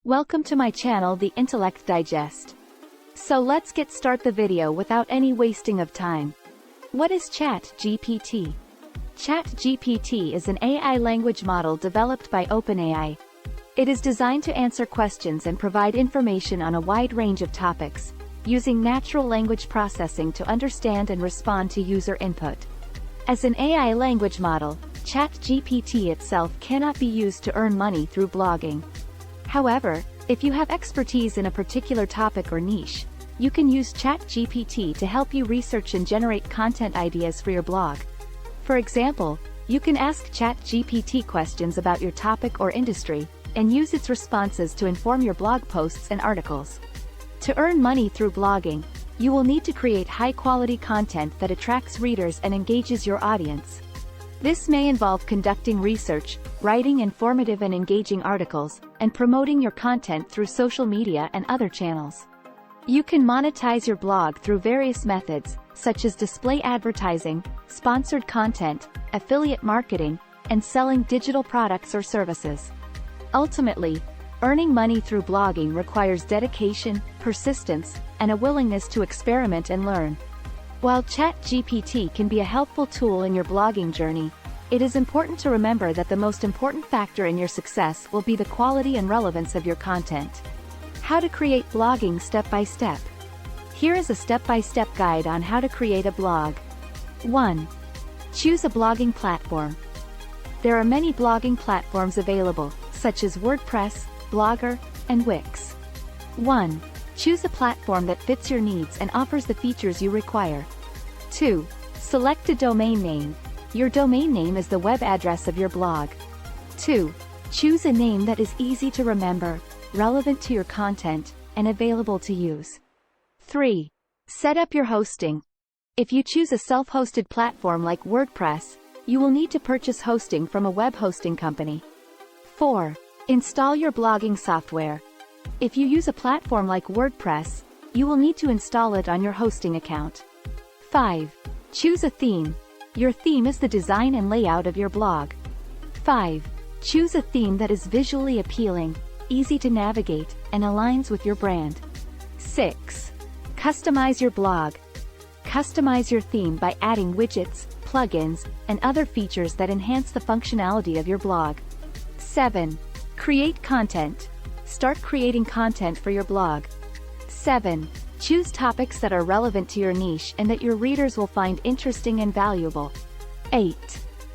Welcome to my channel, the Intellect Digest. So let's start the video without any wasting of time. What is ChatGPT? ChatGPT is an AI language model developed by OpenAI. It is designed to answer questions and provide information on a wide range of topics, using natural language processing to understand and respond to user input. As an AI language model, ChatGPT itself cannot be used to earn money through blogging. However, if you have expertise in a particular topic or niche, you can use ChatGPT to help you research and generate content ideas for your blog. For example, you can ask ChatGPT questions about your topic or industry, and use its responses to inform your blog posts and articles. To earn money through blogging, you will need to create high-quality content that attracts readers and engages your audience. This may involve conducting research, writing informative and engaging articles, and promoting your content through social media and other channels. You can monetize your blog through various methods, such as display advertising, sponsored content, affiliate marketing, and selling digital products or services. Ultimately, earning money through blogging requires dedication, persistence, and a willingness to experiment and learn. While ChatGPT can be a helpful tool in your blogging journey, it is important to remember that the most important factor in your success will be the quality and relevance of your content. How to create blogging step by step. Here is a step-by-step guide on how to create a blog. 1. Choose a blogging platform. There are many blogging platforms available, such as WordPress, Blogger, and Wix. 1. Choose a platform that fits your needs and offers the features you require. 2. Select a domain name. Your domain name is the web address of your blog. 2. Choose a name that is easy to remember, relevant to your content, and available to use. 3. Set up your hosting. If you choose a self-hosted platform like WordPress, you will need to purchase hosting from a web hosting company. 4. Install your blogging software. If you use a platform like WordPress, you will need to install it on your hosting account. 5. Choose a theme. Your theme is the design and layout of your blog. 5. Choose a theme that is visually appealing, easy to navigate, and aligns with your brand. 6. Customize your blog. Customize your theme by adding widgets, plugins, and other features that enhance the functionality of your blog. 7. Create content. Start creating content for your blog. 7. Choose topics that are relevant to your niche and that your readers will find interesting and valuable. 8.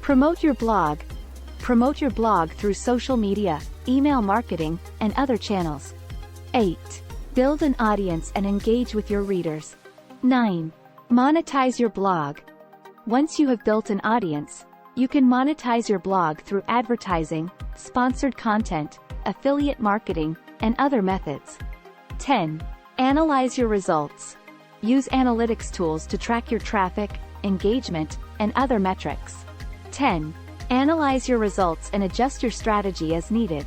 Promote your blog. Promote your blog through social media, email marketing, and other channels. 8. Build an audience and engage with your readers. 9. Monetize your blog. Once you have built an audience, you can monetize your blog through advertising, sponsored content, affiliate marketing, and other methods. 10. Analyze your results. Use analytics tools to track your traffic, engagement, and other metrics. 10. Analyze your results and adjust your strategy as needed.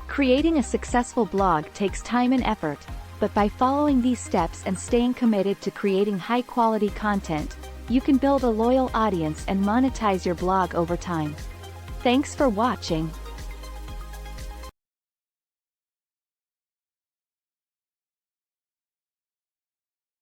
Creating a successful blog takes time and effort, but by following these steps and staying committed to creating high-quality content, you can build a loyal audience and monetize your blog over time. Thanks for watching.